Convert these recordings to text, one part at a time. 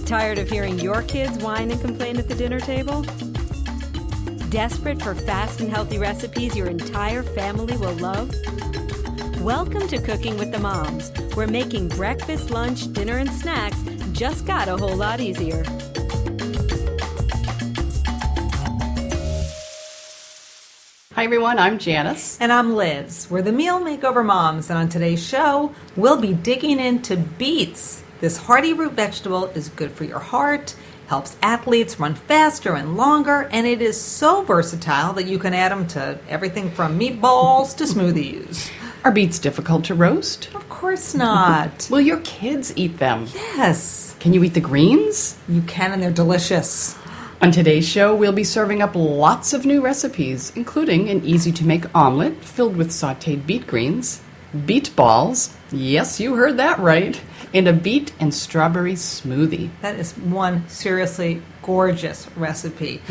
Tired of hearing your kids whine and complain at the dinner table? Desperate for fast and healthy recipes your entire family will love? Welcome to Cooking with the Moms, where making breakfast, lunch, dinner, and snacks just got a whole lot easier. Hi everyone, I'm Janice. And I'm Liz. We're the Meal Makeover Moms, and on today's show, we'll be digging into beets. This hearty root vegetable is good for your heart, helps athletes run faster and longer, and it is so versatile that you can add them to everything from meatballs to smoothies. Are beets difficult to roast? Of course not. Will your kids eat them? Yes, Can you eat the greens? you can, and they're delicious. On today's show, we'll be serving up lots of new recipes, including an easy-to-make omelet filled with sautéed beet greens, beet balls, yes, you heard that right, and a beet and strawberry smoothie. That is one seriously gorgeous recipe.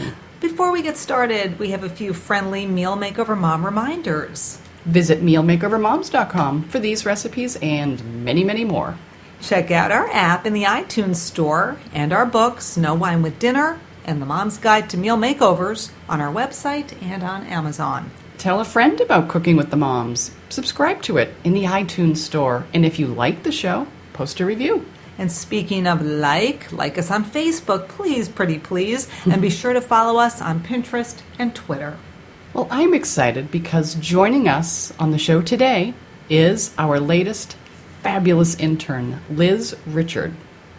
Before we get started, we have a few friendly Meal Makeover Mom reminders. Visit mealmakeovermoms.com for these recipes and many, many more. Check out our app in the iTunes Store and our books, No Wine with Dinner and The Mom's Guide to Meal Makeovers, on our website and on Amazon. Tell a friend about Cooking with the Moms. Subscribe to it in the iTunes Store. And if you like the show, post a review. And speaking of like us on Facebook, please, pretty please, and be sure to follow us on Pinterest and Twitter. Well, I'm excited because joining us on the show today is our latest fabulous intern, Liz Richard.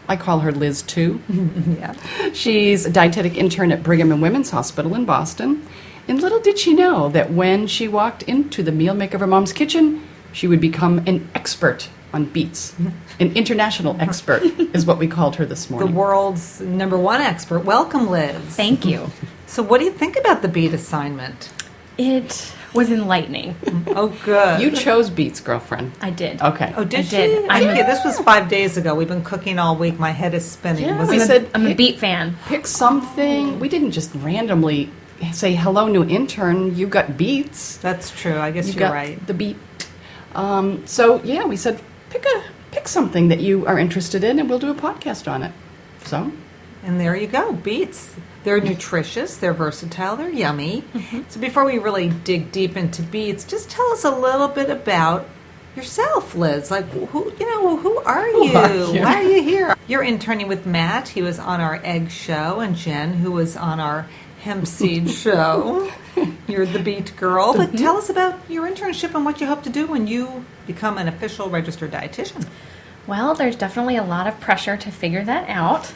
I call her Liz too. Yeah. She's a dietetic intern at Brigham and Women's Hospital in Boston. And little did she know that when she walked into the Meal Makeover Mom's kitchen, she would become an expert on beets. An international expert is what we called her this The morning. world's #1 expert. Welcome, Liz. Thank you. So what do you think about the beet assignment? It was enlightening. Oh, good. You chose beets, girlfriend. I did. Okay. Oh, did I she? did. Okay, this was 5 days ago. We've been cooking all week. My head is spinning. Yeah, Was we it said I'm a Beet fan. pick something. We didn't just randomly say, hello, new intern, you got beets. That's true. I guess You you're got right. the beet. So, yeah, we said, pick something that you are interested in, and we'll do a podcast on it. So, And there you go, beets. They're nutritious, they're versatile, they're yummy. So before we really dig deep into beets, just tell us a little bit about yourself, Liz. Like, who are you? Why are you here? You're interning with Matt. He was on our egg show, and Jen, who was on our hemp seed show. You're the beet girl. But tell us about your internship and what you hope to do when you become an official registered dietitian. Well, there's definitely a lot of pressure to figure that out.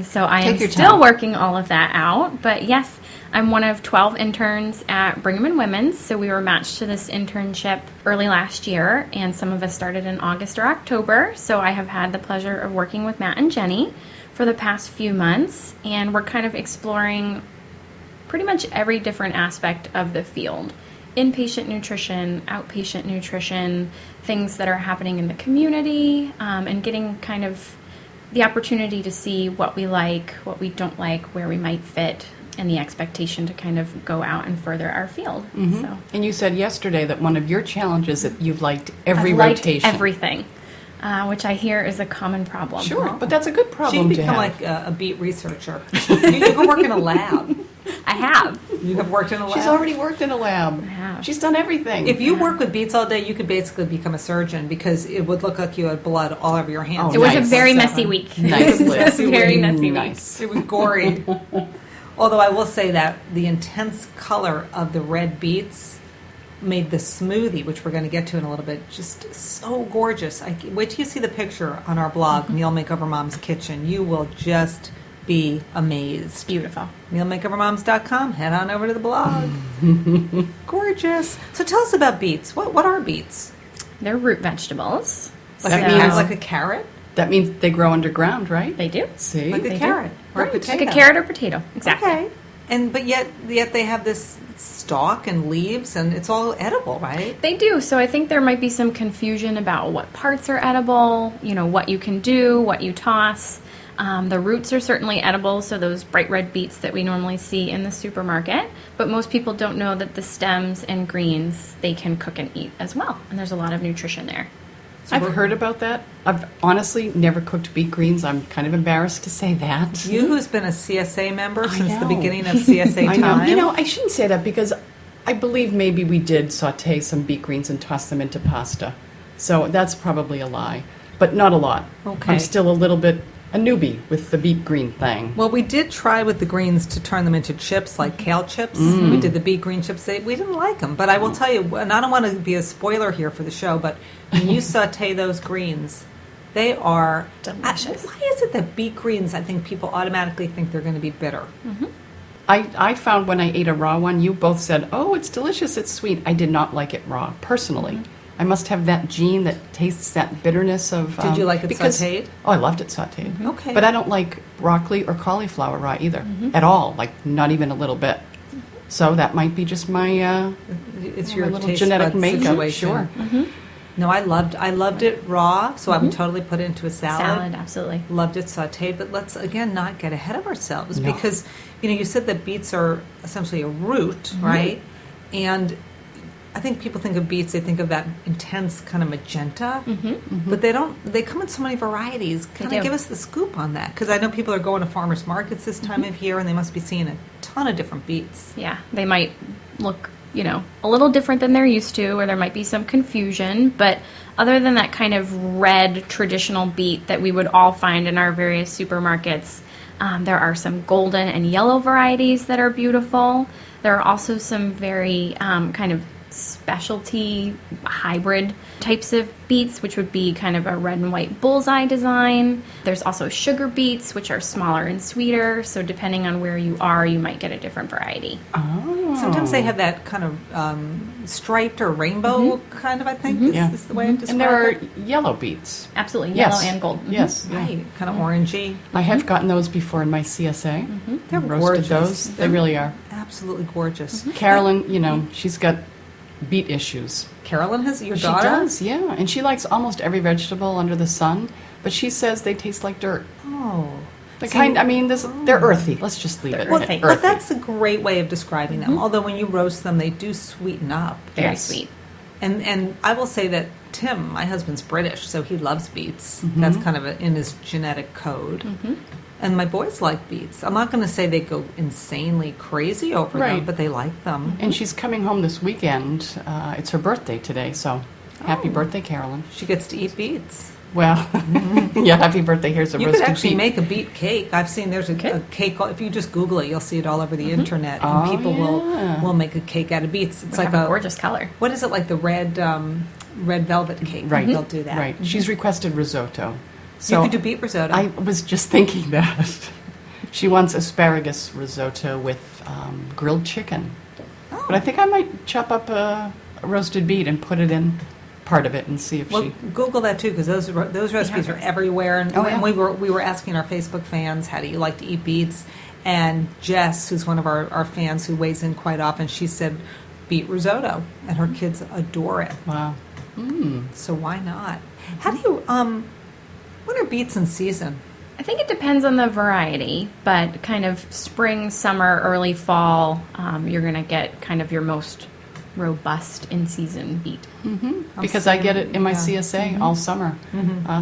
So I Take am your still time. working all of that out. But yes, I'm one of 12 interns at Brigham and Women's. So we were matched to this internship early last year, and some of us started in August or October. So I have had the pleasure of working with Matt and Jenny for the past few months, and we're kind of exploring pretty much every different aspect of the field. Inpatient nutrition, outpatient nutrition, things that are happening in the community, and getting kind of the opportunity to see what we like, what we don't like, where we might fit, and the expectation to kind of go out and further our field. So and you said yesterday that one of your challenges that you've liked every I've liked rotation. everything, which I hear is a common problem. Sure, but that's a good She problem can to become have. like a beet researcher. You can work in a lab. I have. You have worked in a lab? She's already worked in a lab. I have. She's done everything. If you work with beets all day, you could basically become a surgeon because it would look like you had blood all over your hands. Oh, It was nice. a very 24/7. messy week. Nice, It was Liz. a very messy week. Nice. It was gory. Although I will say that the intense color of the red beets made the smoothie, which we're going to get to in a little bit, just so gorgeous. Wait till you see the picture on our blog, Meal Makeover Mom's Kitchen. You will just be amazed. Beautiful. MealMakeOverMoms.com. Head on over to the blog. Gorgeous. So tell us about beets. What are beets? They're root vegetables. Like, That a, means- like a carrot? That means they grow underground, right? They do. See? Like a They do. carrot or a Right, potato? like a carrot or potato. Exactly. Okay. But yet they have this stalk and leaves, and it's all edible, right? They do. So I think there might be some confusion about what parts are edible, what you can do, what you toss. The roots are certainly edible, so those bright red beets that we normally see in the supermarket. But most people don't know that the stems and greens, they can cook and eat as well. And there's a lot of nutrition there. So I've heard about that. I've honestly never cooked beet greens. I'm kind of embarrassed to say that. You, who's been a CSA member since the know. beginning of CSA I know. time. You know, I shouldn't say that because I believe maybe we did saute some beet greens and toss them into pasta. So that's probably a lie, but not a lot. Okay. I'm still a little bit a newbie with the beet green thing. Well, we did try with the greens to turn them into chips, like kale chips. We did the beet green chips. We didn't like them, but I will tell you, and I don't want to be a spoiler here for the show, but when you saute those greens, they are Delicious. why is it that beet greens, I think people automatically think they're going to be bitter? I found when I ate a raw one, you both said, "Oh, it's delicious, it's sweet." I did not like it raw, personally. I must have that gene that tastes that bitterness of... Did you like it because- sautéed? Oh, I loved it sautéed. Okay. But I don't like broccoli or cauliflower raw either, at all, like not even a little bit. So that might be just my It's my your little taste genetic bud makeup. situation. Sure. No, I loved it raw, so I would totally put it into a Salad, absolutely. Loved it sauteed, but let's again not get ahead of ourselves No. because you said that beets are essentially a root, right? And I think people think of beets, they think of that intense kind of magenta, but they don't. They come in so many varieties. Kind do. of give us the scoop on that because I know people are going to farmers markets this time of year and they must be seeing a ton of different beets. Yeah, they might look, a little different than they're used to, or there might be some confusion. But other than that kind of red traditional beet that we would all find in our various supermarkets, there are some golden and yellow varieties that are beautiful. There are also some very kind of specialty hybrid types of beets, which would be kind of a red and white bullseye design. There's also sugar beets, which are smaller and sweeter. So depending on where you are, you might get a different variety. Sometimes they have that kind of striped or rainbow kind of, I think, is the way I describe And there are it. yellow beets. Absolutely, Yes. yellow and gold. Mhm. Yes. yeah. Right, kind of orangey. I have gotten those before in my CSA. They're Roasted gorgeous. those. They really are. Absolutely gorgeous. Carolyn, she's got beet issues. Carolyn has your She daughter? does, yeah. And she likes almost every vegetable under the sun, but she says they taste like dirt. Oh. The they're earthy. Let's just leave it. Well, at but earthy. that's a great way of describing them. Although when you roast them, they do sweeten up. Very Yes. sweet. And I will say that Tim, my husband's British, so he loves beets. That's kind of in his genetic code. And my boys like beets. I'm not going to say they go insanely crazy over them, Right. but they like them. And she's coming home this weekend. It's her birthday today, so happy birthday, Carolyn. She gets to eat beets. Well, yeah, happy birthday. Here's a You roasted could actually beet. make a beet cake. I've seen there's a cake. If you just Google it, you'll see it all over the internet. And Oh, people yeah. will make a cake out of beets. It's Would like have a gorgeous color. What is it like the red velvet cake? Right. They'll do that. Right. She's requested risotto. You So could do beet risotto. I was just thinking that. She wants asparagus risotto with grilled chicken. Oh. But I think I might chop up a roasted beet and put it in part of it and see if Well, she... Google that too because those recipes are everywhere. And Oh, yeah. we were asking our Facebook fans, how do you like to eat beets? And Jess, who's one of our fans who weighs in quite often, she said beet risotto, and her kids adore it. Wow. So why not? How do you when are beets in season? I think it depends on the variety, but kind of spring, summer, early fall, you're going to get kind of your most robust in-season beet. Because I get it in my Yeah. CSA all summer.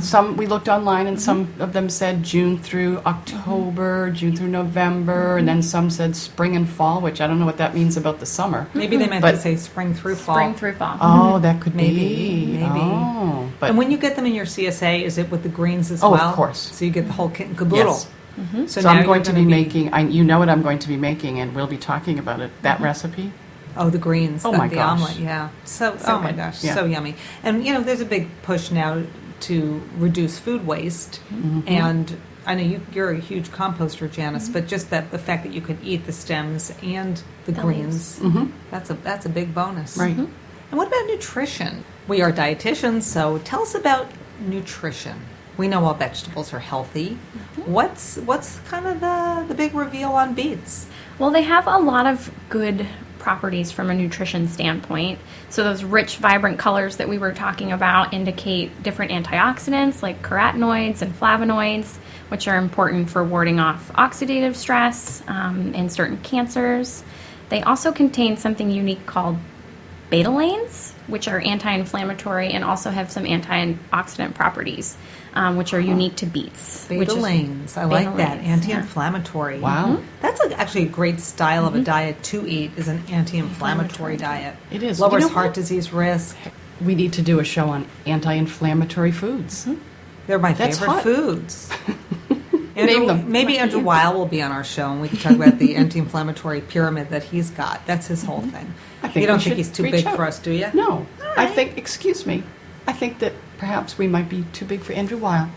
Some we looked online, and some of them said June through October, June through November, and then some said spring and fall, which I don't know what that means about the summer. Maybe they meant But- to say spring through fall. Spring through fall. Oh, that could Maybe, be. maybe. Oh, but And when you get them in your CSA, is it with the greens as Oh, of well? course. So you get the whole kit and caboodle. Yes. So, So now I'm you're going to gonna be making. You know what I'm going to be making, and we'll be talking about it. That recipe. Oh, the greens. Oh, the, my the gosh. omelet, yeah. So oh my good. gosh, Yeah. so yummy. And there's a big push now to reduce food waste. And I know you're a huge composter, Janice, but just the fact that you can eat the stems and the greens, that's a big bonus. Right. And what about nutrition? We are dietitians, so tell us about nutrition. We know all vegetables are healthy. What's kind of the big reveal on beets? Well, they have a lot of good properties from a nutrition standpoint. So those rich, vibrant colors that we were talking about indicate different antioxidants like carotenoids and flavonoids, which are important for warding off oxidative stress and certain cancers. They also contain something unique called betalains, which are anti-inflammatory and also have some antioxidant properties, which are unique to beets. Betalains. I like that. betalains, Anti-inflammatory. Wow. That's actually a great style of a diet to eat, is an anti-inflammatory diet. It is. Lowers You know heart what? disease risk. We need to do a show on anti-inflammatory foods. They're my That's favorite hot. foods. Name them. Maybe Andrew Weil will be on our show and we can talk about the anti-inflammatory pyramid that he's got. That's his whole thing. I think you don't we think should he's too reach big out. for us, do you? No. I think, excuse me, I think that perhaps we might be too big for Andrew Weil.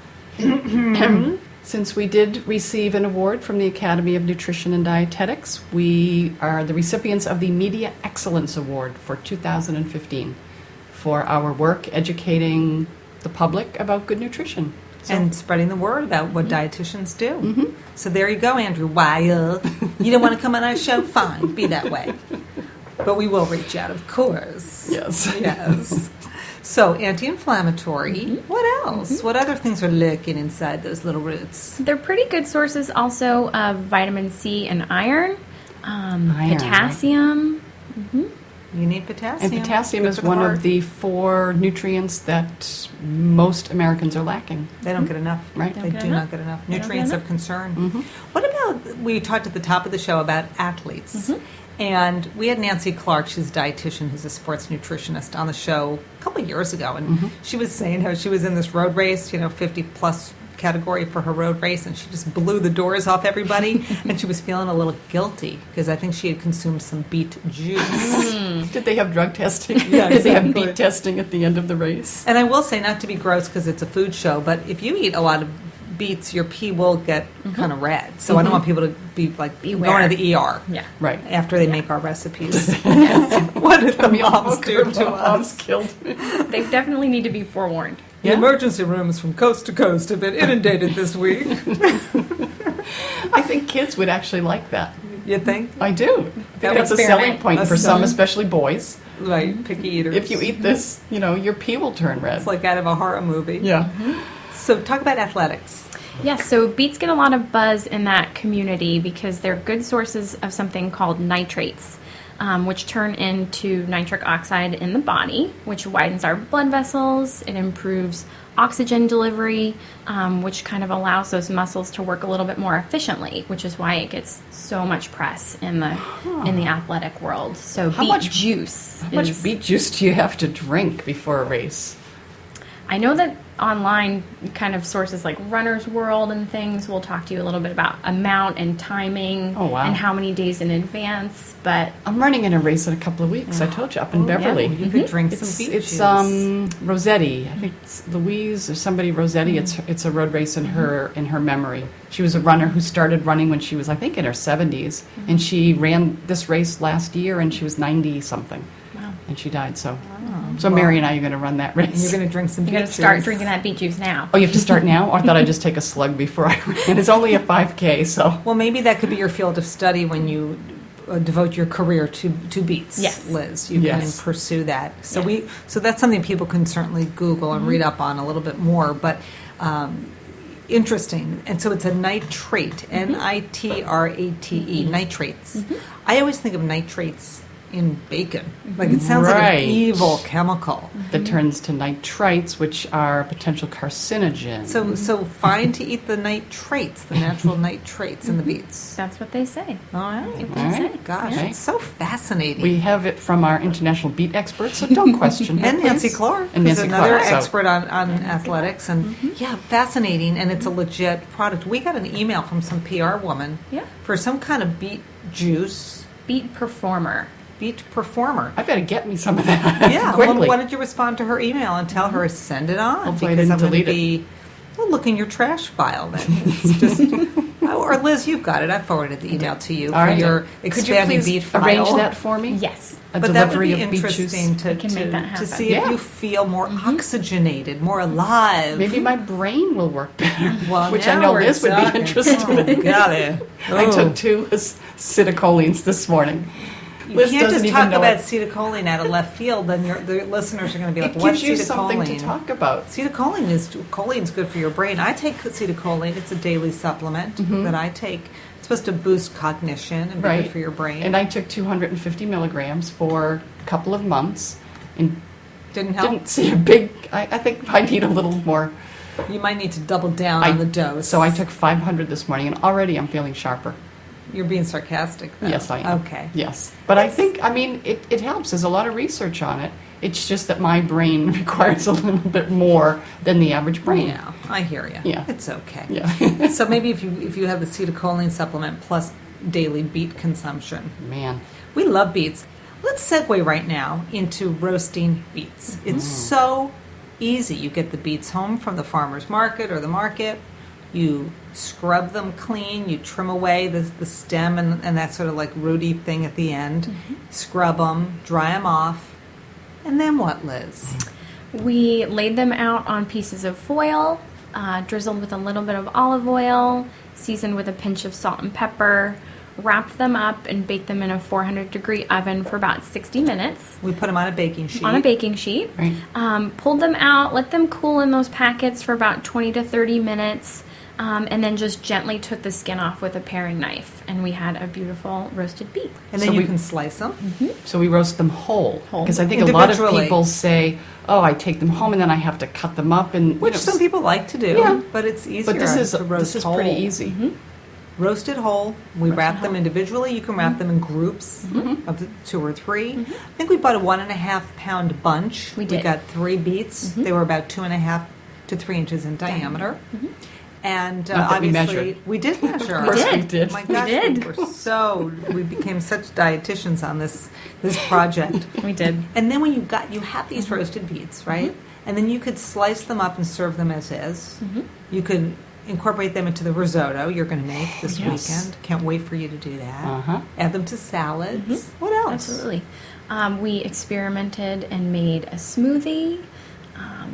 Since we did receive an award from the Academy of Nutrition and Dietetics, we are the recipients of the Media Excellence Award for 2015 for our work educating the public about good nutrition. So, And spreading the word about what dietitians do. So there you go, Andrew Weil. You don't want to come on our show? Fine, be that way. But we will reach out, of course. yes. Yes. So anti-inflammatory. What else? What other things are lurking inside those little roots? They're pretty good sources also of vitamin C and iron, potassium. You need potassium. And potassium Good is for the one heart. of the 4 nutrients that most Americans are lacking. They don't get enough. Right. They Don't get do enough. not get enough. They don't get Nutrients enough. of concern. What about, we talked at the top of the show about athletes. And we had Nancy Clark, she's a dietitian, who's a sports nutritionist, on the show a couple of years ago. And she was saying how she was in this road race, 50 plus category for her road race, and she just blew the doors off everybody. And she was feeling a little guilty because I think she had consumed some beet juice. Did they have drug testing? Yeah, Did they have exactly. beet testing at the end of the race? And I will say, not to be gross because it's a food show, but if you eat a lot of beets, your pee will get kind of red. So I don't want people to be like Beware. going to the ER. Yeah. Right. After they make our recipes. What did the moms do to us? Killed me. They definitely need to be forewarned. The emergency rooms from coast to coast have been inundated this week. I think kids would actually like that. You think? I do. I think that's a experiment. selling point That's for some, selling. especially boys. Right, picky eaters. If you eat this, your pee will turn red. It's like out of a horror movie. Yeah. So talk about athletics. Yes, so beets get a lot of buzz in that community because they're good sources of something called nitrates, which turn into nitric oxide in the body, which widens our blood vessels. It improves oxygen delivery, which kind of allows those muscles to work a little bit more efficiently, which is why it gets so much press in the athletic world. So How beet much- juice. How much is- beet juice do you have to drink before a race? I know that online kind of sources like Runner's World and things will talk to you a little bit about amount and timing Oh, wow. and how many days in advance, but I'm running in a race in a couple of weeks. I told you, up in Beverly. You could drink It's some beet it's juice. Rossetti. I think it's Louise or somebody Rossetti. It's a road race in her memory. She was a runner who started running when she was, I think, in her 70s, and she ran this race last year, and she was 90 something, wow. and she died. So Mary and I are going to run that race. And you're going to drink some You beet got to start juice. drinking that beet juice now. Oh, you have to start now? Or I thought I'd just take a slug before I ran. It's only a 5K, so. Well, maybe that could be your field of study when you devote your career to beets, Yes. Liz. You Yes. can pursue that. So Yes. so that's something people can certainly Google and read up on a little bit more. But interesting. And so it's a nitrate, Nitrate, nitrates. I always think of nitrates in bacon. Like it sounds like Right. an evil chemical. That turns to nitrites, which are potential carcinogens. So fine to eat the nitrates, the natural nitrates in the beets. That's what they say. All right. All right. Gosh, Okay. it's so fascinating. We have it from our international beet experts, so don't question her, And Nancy please. Clark, And who's Nancy another Clark, so- expert on athletics. And yeah, fascinating. And it's a legit product. We got an email from some PR woman Yeah. for some kind of beet juice, Beet Performer. beet performer. I better get me some of that Yeah, well, quickly. why don't you respond to her email and tell her to send it on? Hopefully I because didn't I'm going to delete be, well, look in your trash file then. It's just, or Liz, you've got it. I forwarded the email to you All for right. your Could you expanding please beet file. arrange that for me? Yes. A But that would delivery be of beet juice. interesting to, We can make that to happen. see Yeah. if you feel more oxygenated, more alive. Maybe my brain will work better, Well, which I now know we're Liz would be talking. interested in. Oh, got it. I took 2 citicolines this morning. You Liz can't doesn't just even talk know about it. acetylcholine out of left field, then the listeners are going to be like, It what's gives you acetylcholine? something to talk about. Choline's good for your brain. I take acetylcholine. It's a daily supplement that I take supposed to boost cognition and be good for your brain. And I took 250 milligrams for a couple of months and Didn't help? didn't see a big, I think I need a little more. You might need to double down on the dose. So I took 500 this morning, and already I'm feeling sharper. You're being sarcastic, though. Yes, I am. Okay. Yes. But I think, it helps. There's a lot of research on it. It's just that my brain requires a little bit more than the average brain. Yeah, I hear you. Yeah. It's okay. Yeah. So maybe if you have the acetylcholine supplement plus daily beet consumption. Man. We love beets. Let's segue right now into roasting beets. It's so easy. You get the beets home from the farmer's market or the market. You scrub them clean. You trim away the stem and that sort of like rooty thing at the end. Scrub them, dry them off. And then what, Liz? We laid them out on pieces of foil, drizzled with a little bit of olive oil, seasoned with a pinch of salt and pepper, wrapped them up and baked them in a 400-degree oven for about 60 minutes. We put them on a baking sheet. On a baking sheet. Right. Pulled them out, let them cool in those packets for about 20 to 30 minutes, and then just gently took the skin off with a paring knife. And we had a beautiful roasted beet. And then you can slice them. So we roast them whole. Whole. Because I think a lot of Individually. people say, oh, I take them home and then I have to cut them up. And Which some people like to do, Yeah. but it's easier But this to roast is whole. pretty easy. Roasted whole. We wrap them whole. individually. You can wrap them in groups of 2 or 3. I think we bought a 1.5 pound bunch. We did. got 3 beets. They were about 2.5 to 3 inches in diameter. And Not that we obviously, measured. we did measure. Of course we did. Oh my gosh, we became such dietitians on this project. We did. And then when you have these roasted beets, right? And then you could slice them up and serve them as is. You could incorporate them into the risotto you're going to make this yes. weekend. Can't wait for you to do that. Uh-huh. Add them to salads. What else? Absolutely. We experimented and made a smoothie.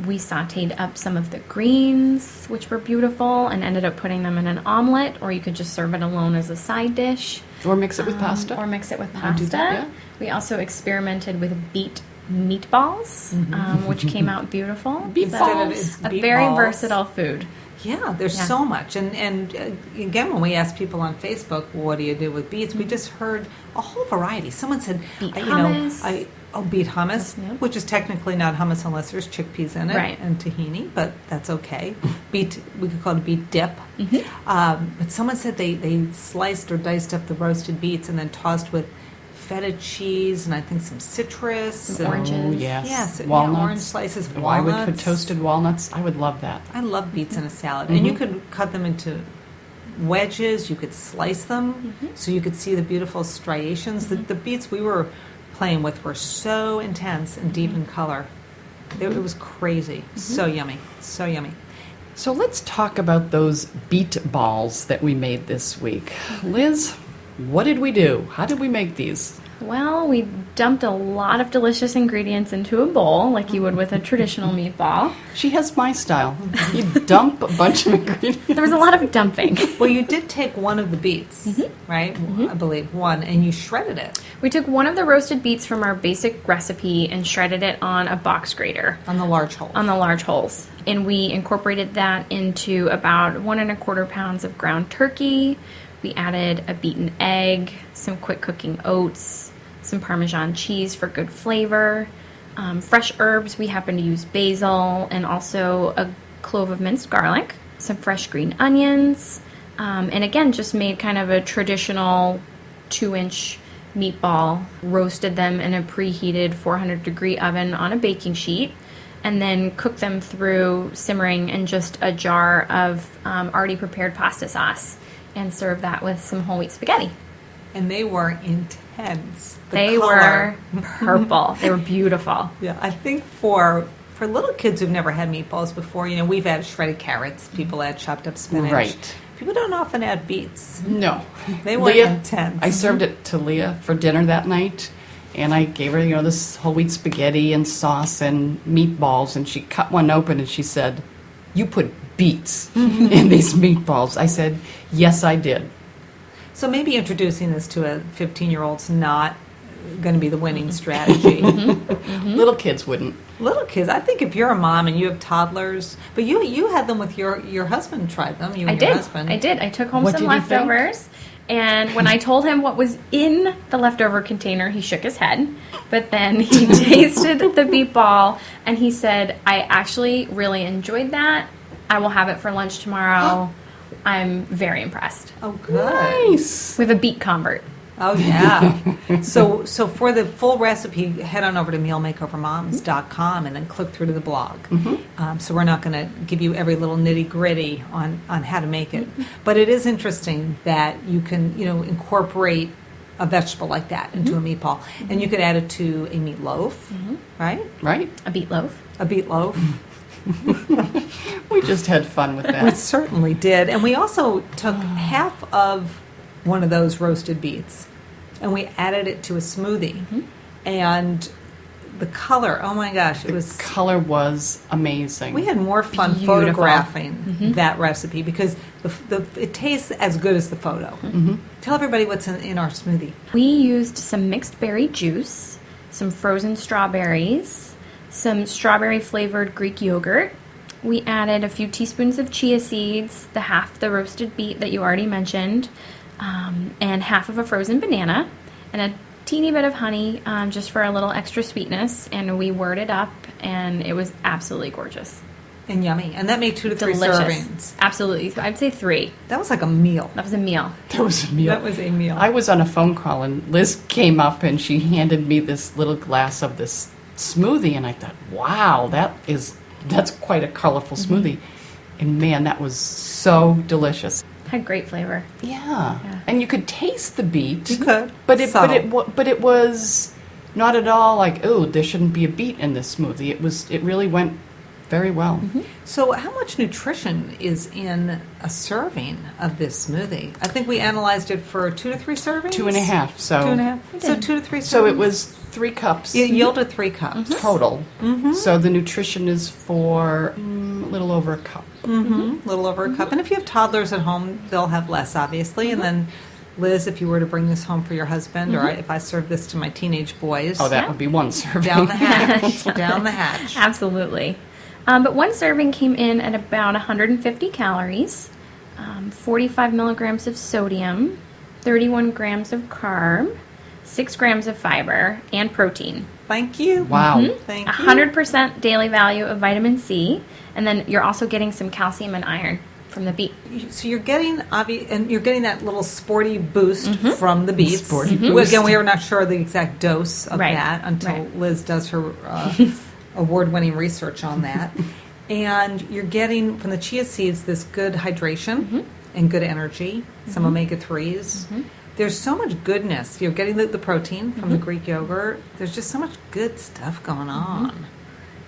We sauteed up some of the greens, which were beautiful, and ended up putting them in an omelet, or you could just serve it alone as a side dish. Or mix it with pasta. Or mix it with You pasta. do that, yeah. We also experimented with beet meatballs, which came out beautiful. Instead of it's a beet very balls. versatile food. Yeah, there's Yeah. so much. And again, when we asked people on Facebook, what do you do with beets? We just heard a whole variety. Someone said, Beet you hummus. beet hummus, Yep. which is technically not hummus unless there's chickpeas in it Right. and tahini, but that's okay. Beet, we could call it a beet dip. But someone said they sliced or diced up the roasted beets and then tossed with feta cheese and I think some citrus. Some and- oranges. Oh, yes. Yes, Walnuts. yeah, orange slices, Oh, I would put walnuts. toasted walnuts. I would love that. I love beets in a salad. And you could cut them into wedges. You could slice them so you could see the beautiful striations. The beets we were playing with were so intense and deep in color. It was crazy. So yummy. So yummy. So let's talk about those beet balls that we made this week. Liz, what did we do? How did we make these? Well, we dumped a lot of delicious ingredients into a bowl, like you would with a traditional meatball. She has my style. You dump a bunch of ingredients. There was a lot of dumping. Well, you did take one of the beets, right? I believe one, and you shredded it We took one of the roasted beets from our basic recipe and shredded it on a box grater on the large hole. on the large holes. And we incorporated that into about 1.25 pounds of ground turkey. We added a beaten egg, some quick cooking oats, some Parmesan cheese for good flavor, fresh herbs. We happen to use basil and also a clove of minced garlic, some fresh green onions, and again, just made kind of a traditional 2-inch meatball, roasted them in a preheated 400-degree oven on a baking sheet, and then cooked them through simmering in just a jar of already prepared pasta sauce, and served that with some whole wheat spaghetti. And they were intense. The They color. were purple. They were beautiful. Yeah, I think for little kids who've never had meatballs before, we've added shredded carrots. People add chopped up spinach. Right. People don't often add beets. No. They were intense. I served it to Leah for dinner that night, and I gave her, this whole wheat spaghetti and sauce and meatballs, and she cut one open and she said, "You put beets in these meatballs." I said, "Yes, I did." So maybe introducing this to a 15-year-old's not going to be the winning strategy. Little kids wouldn't. Little kids, I think if you're a mom and you have toddlers, but you had them with your husband tried them, you I and your did. husband. I did. I took home What some did you think? leftovers, And when I told him what was in the leftover container, he shook his head. But then he tasted the beet ball and he said, I actually really enjoyed that. I will have it for lunch tomorrow. I'm very impressed. Oh, good. Nice. We have a beet convert. Oh, yeah. So for the full recipe, head on over to mealmakeovermoms.com and then click through to the blog. So we're not going to give you every little nitty gritty on how to make it. But it is interesting that you can, incorporate a vegetable like that into a meatball. And you could add it to a meatloaf, right? Right? A beet loaf. A beet loaf. We just had fun with We that. certainly did. And we also took half of one of those roasted beets and we added it to a smoothie. And the color, oh my gosh, it was... Color was amazing. We had more fun Beautiful. photographing that recipe because it tastes as good as the photo. Tell everybody what's in our smoothie. We used some mixed berry juice, some frozen strawberries, some strawberry flavored Greek yogurt. We added a few teaspoons of chia seeds, half the roasted beet that you already mentioned, and half of a frozen banana, and a teeny bit of honey just for a little extra sweetness. And we whirred it up, and it was absolutely gorgeous. And yummy. And that made 2 to 3 Delicious. servings. Absolutely. I'd say 3. That was like a meal. That was a meal. That was a meal. That was a meal. I was on a phone call and Liz came up and she handed me this little glass of this smoothie and I thought, wow, that's quite a colorful smoothie. And man, that was so delicious. Had great flavor. Yeah. And you could taste the beet. You could. But it Subtle. but it was not at all like, oh, there shouldn't be a beet in this smoothie. It really went very well. So how much nutrition is in a serving of this smoothie? I think we analyzed it for 2 to 3 servings? 2.5. So 2.5? So 2 to 3 servings? So it was 3 cups It yielded 3 cups. total. So the nutrition is for a little over a cup. A little over a cup. And if you have toddlers at home, they'll have less, obviously. And then, Liz, if you were to bring this home for your husband, or if I serve this to my teenage boys, Oh, that would be one serving. down the hatch. Down the hatch. Absolutely. But one serving came in at about 150 calories, 45 milligrams of sodium, 31 grams of carb, 6 grams of fiber, and protein. Thank you. Wow. Thank you. 100% daily value of vitamin C, and then you're also getting some calcium and iron from the beet. So you're getting that little sporty boost from the beets. Sporty boost. Again, we are not sure of the exact dose of Right. that until Right. Liz does her award-winning research on that. And you're getting from the chia seeds this good hydration and good energy, some omega-3s. There's so much goodness. You're getting the protein from the Greek yogurt. There's just so much good stuff going on.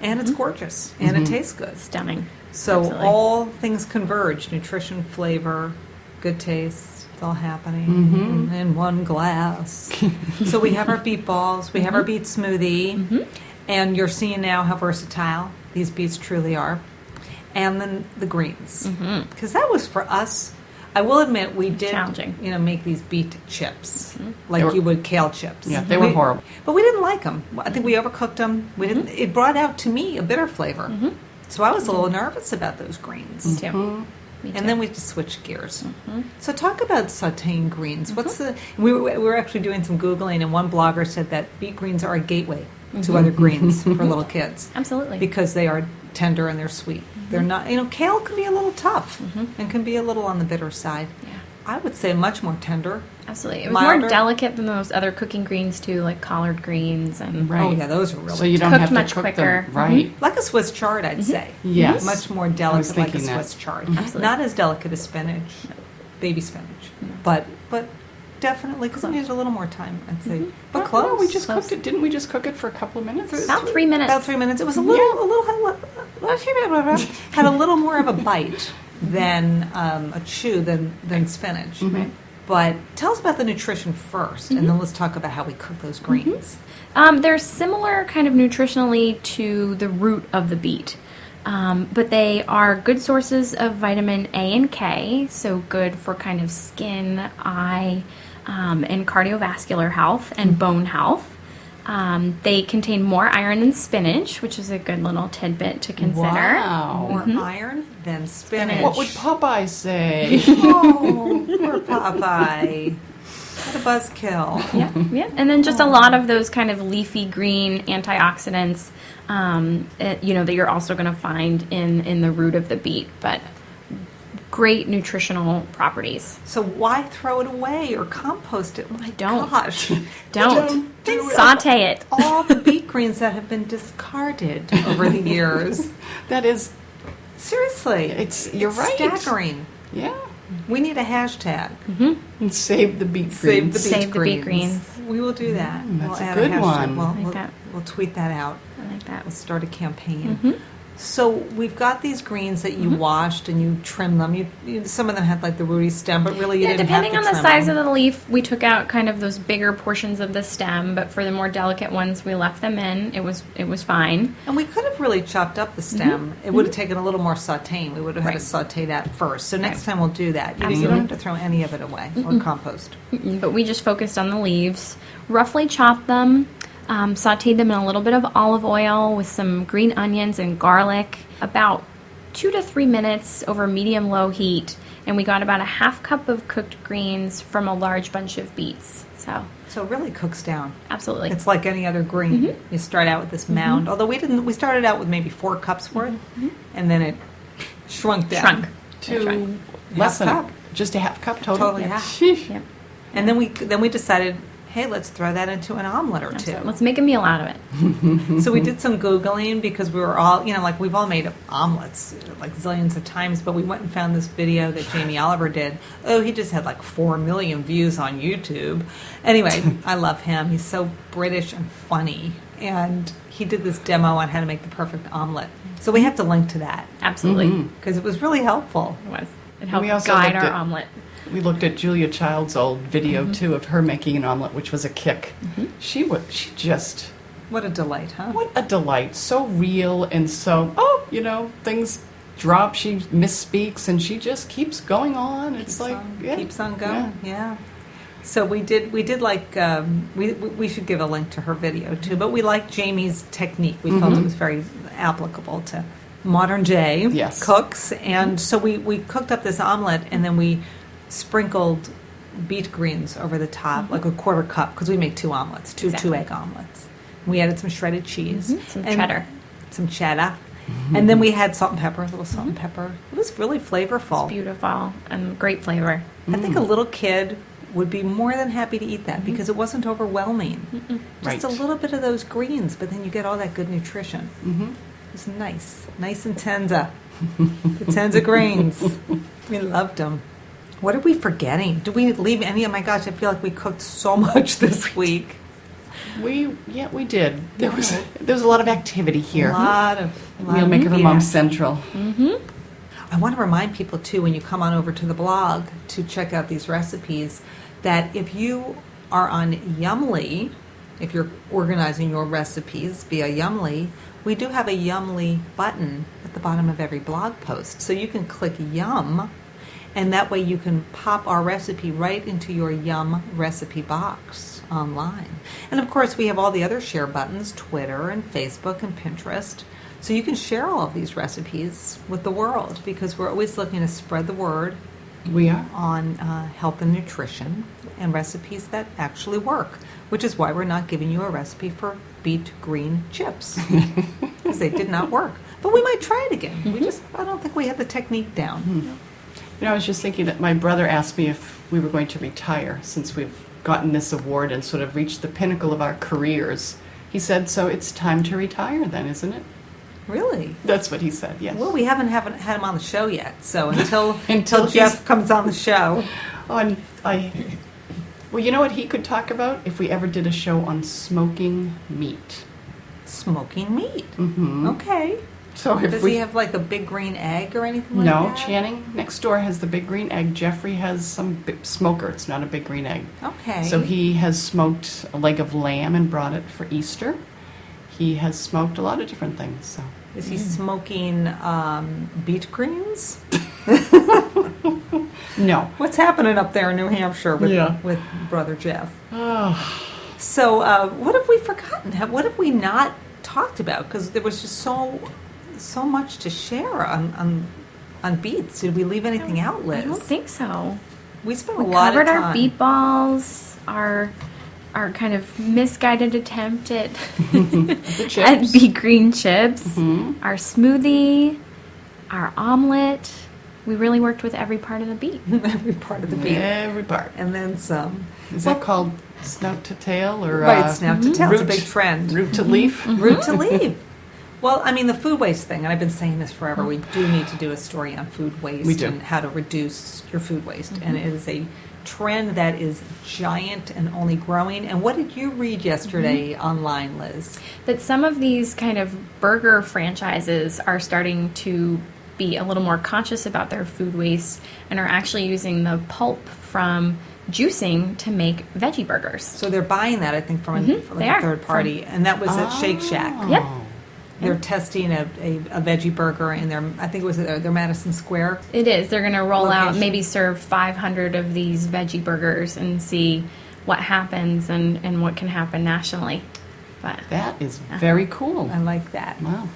And it's gorgeous. And it tastes good. Stunning. So Absolutely. all things converge: nutrition, flavor, good taste. It's all happening in one glass. So we have our beet balls, we have our beet smoothie, and you're seeing now how versatile these beets truly are. And then the greens, because that was for us. I will admit we did, Challenging. make these beet chips like They were- you would kale chips. Yeah, they were horrible. But we didn't like them. I think we overcooked them. We didn't. It brought out to me a bitter flavor. So I was a little nervous about those greens. Me too. Me too. And then we just switched gears. So talk about sauteing greens. What's the? We were actually doing some Googling, and one blogger said that beet greens are a gateway to other greens for little kids Absolutely. because they are tender and they're sweet. They're not. Kale can be a little tough and can be a little on the bitter side. Yeah. I would say much more tender. Absolutely. It was Milder. more delicate than those other cooking greens too, like collard greens and Right. Oh yeah, those are really So you don't Cooked have to much cook quicker. them. Right. like a Swiss chard, I'd say. Yes. Much more I was delicate, like a thinking that. Swiss chard. Absolutely. Not as delicate as spinach, baby spinach, but definitely because it needed a little more time, I'd say. But Oh, close. no, we just Close. cooked it. Didn't we just cook it for a couple of minutes? about 3 minutes. About 3 minutes. It was a little had a little more of a bite than a chew than spinach. But tell us about the nutrition first, and then let's talk about how we cook those greens. They're similar kind of nutritionally to the root of the beet. But they are good sources of vitamin A and K, so good for kind of skin, eye, and cardiovascular health and bone health. They contain more iron than spinach, which is a good little tidbit to consider. Wow. More iron than spinach. What would Popeye say? Oh, poor Popeye. What a buzzkill. Yeah. And then just a lot of those kind of leafy green antioxidants, that you're also going to find in the root of the beet. But great nutritional properties. So why throw it away or compost it? My Don't. gosh. Don't. Think Saute it. all the beet greens that have been discarded over the years. That is, Seriously. you're right. Staggering. yeah. We need a hashtag. And save the beet Save the greens. beet Save the beet greens. greens. We will do that. that's we'll a add good hashtag. one. We'll, I like we'll, that. we'll tweet that out. I like that. We'll start a campaign. So we've got these greens that you washed and you trimmed them. Some of them had like the rooty stem, but really you didn't have to Depending on the trim size them. of the leaf, we took out kind of those bigger portions of the stem, but for the more delicate ones, we left them in. It was fine. And we could have really chopped up the stem. It would have taken a little more sauteing. We would have had to saute that first. So next time we'll do that. You don't have to throw any of it away or compost. But we just focused on the leaves, roughly chopped them, sauteed them in a little bit of olive oil with some green onions and garlic, about 2 to 3 minutes over medium-low heat, and we got about a half cup of cooked greens from a large bunch of beets. So it really cooks down. absolutely. It's like any other green. You start out with this mound. Although we didn't. We started out with maybe 4 cups worth, and then it shrunk down. To less than cup. just a half cup total. Totally Yeah. half. Sheesh. Yep. And then we decided, hey, let's throw that into an omelet or two. So let's make a meal out of it. So we did some Googling because we were all, like we've all made omelets like zillions of times, but we went and found this video that Jamie Oliver did. Oh, he just had like 4 million views on YouTube. Anyway, I love him. He's so British and funny. And he did this demo on how to make the perfect omelet. So we have to link to that Absolutely. because it was really helpful. It was. It helped We also guide looked our at- omelet. We looked at Julia Child's old video too of her making an omelet, which was a kick. She just, What a delight, huh? what a delight. So real and so, things drop. She misspeaks and she just keeps going on. It's Keeps on going. Yeah. So we did like we should give a link to her video too. But we liked Jamie's technique. We felt it was very applicable to modern day Yes. cooks. And so we cooked up this omelet and then we sprinkled beet greens over the top, like a quarter cup, because we make 2 omelets, two Exactly. 2-egg omelets. We added some shredded cheese, Some and- cheddar. some cheddar, and then we had salt and pepper, a little salt and pepper. It was really flavorful. Beautiful and great flavor. I think a little kid would be more than happy to eat that because it wasn't overwhelming. Just Right. a little bit of those greens, but then you get all that good nutrition. It was nice and tender. The tender greens. We loved them. What are we forgetting? Do we leave any? Oh my gosh, I feel like we cooked so much this week. we did. There was a lot of activity here. A lot of Meal Maker for yeah. Mom Central. I want to remind people too, when you come on over to the blog to check out these recipes, that if you are on Yumly, if you're organizing your recipes via Yumly, we do have a Yumly button at the bottom of every blog post. So you can click Yum, and that way you can pop our recipe right into your Yum recipe box online. And of course, we have all the other share buttons, Twitter and Facebook and Pinterest. So you can share all of these recipes with the world because we're always looking to spread the word We are. on health and nutrition and recipes that actually work, which is why we're not giving you a recipe for beet green chips because they did not work. But we might try it again. I don't think we had the technique down. I was just thinking that my brother asked me if we were going to retire since we've gotten this award and sort of reached the pinnacle of our careers. He said, so it's time to retire then, isn't it? Really? That's what he said, yes. Well, we haven't had him on the show yet, so until Until Jeff comes on the show. Well, you know what he could talk about? If we ever did a show on smoking meat. Smoking meat. Mm-hmm. Okay. So if Does we he have like a big green egg or anything like No, that? Channing next door has the big green egg. Jeffrey has some smoker. It's not a big green egg. Okay. So he has smoked a leg of lamb and brought it for Easter. He has smoked a lot of different things. So Is he smoking beet greens? no. What's happening up there in New Hampshire with Yeah. with Brother Jeff? Oh, So what have we forgotten? forgotten? What have we not talked about? Because there was just so much to share on beets. Did we leave anything out, Liz? I don't think so. We spent We a lot of covered time. our beet balls, our kind of misguided attempt at The at chips. beet green chips, Mm-hmm. our smoothie, our omelet. We really worked with every part of the beet. Every part of the beet. Every part. And then some. Is that called snout to tail or Right, snout to tail. It's a root- big trend. root to leaf? Root to leaf. Well, I mean, the food waste thing, and I've been saying this forever, we do need to do a story on food waste We do. and how to reduce your food waste. And it is a trend that is giant and only growing. And what did you read yesterday online, Liz? That some of these kind of burger franchises are starting to be a little more conscious about their food waste and are actually using the pulp from juicing to make veggie burgers. So they're buying that, I think, from, from they like a are. third party. And that was at Shake Shack. Yep. They're testing a veggie burger in their, I think it was their Madison Square. It is. They're going to roll out, Location. maybe serve 500 of these veggie burgers and see what happens and what can happen nationally. But That is very cool. I like that. Wow.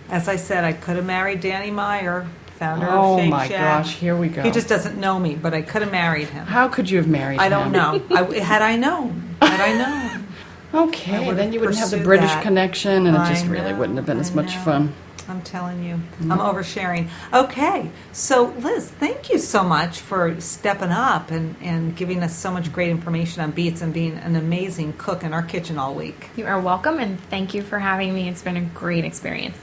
As I said, I could have married Danny Meyer, founder Oh of Shake my Shack. gosh, here we go. He just doesn't know me, but I could have married him. How could you have married I don't him? know. Had I known. Had I known. I Okay, would've then you wouldn't have the pursued British that. connection, and it just I really know, wouldn't have been as I much know. fun. I'm telling you. I'm oversharing. Okay, so Liz, thank you so much for stepping up and giving us so much great information on beets and being an amazing cook in our kitchen all week. you are welcome, and thank you for having me. It's been a great experience.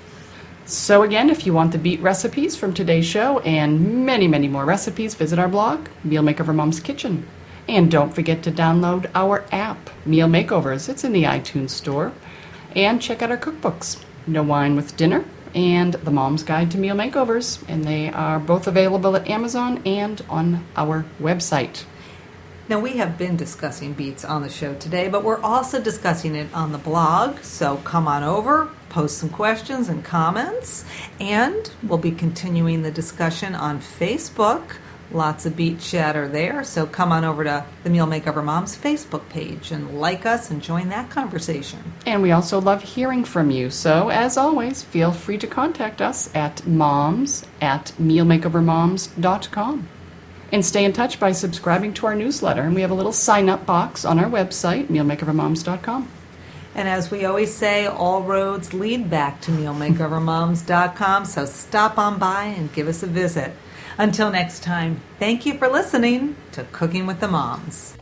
So again, if you want the beet recipes from today's show and many, many more recipes, visit our blog, Meal Makeover Mom's Kitchen. And don't forget to download our app, Meal Makeovers. It's in the iTunes store. And check out our cookbooks, No Wine with Dinner and The Mom's Guide to Meal Makeovers. And they are both available at Amazon and on our website. Now, we have been discussing beets on the show today, but we're also discussing it on the blog. So come on over, post some questions and comments, and we'll be continuing the discussion on Facebook. Lots of beet chatter there. So come on over to the Meal Makeover Moms Facebook page and like us and join that conversation. And we also love hearing from you. So, as always, feel free to contact us at moms@mealmakeovermoms.com. And stay in touch by subscribing to our newsletter. And we have a little sign-up box on our website, mealmakeovermoms.com. And as we always say, all roads lead back to mealmakeovermoms.com. So stop on by and give us a visit. Until next time, thank you for listening to Cooking with the Moms.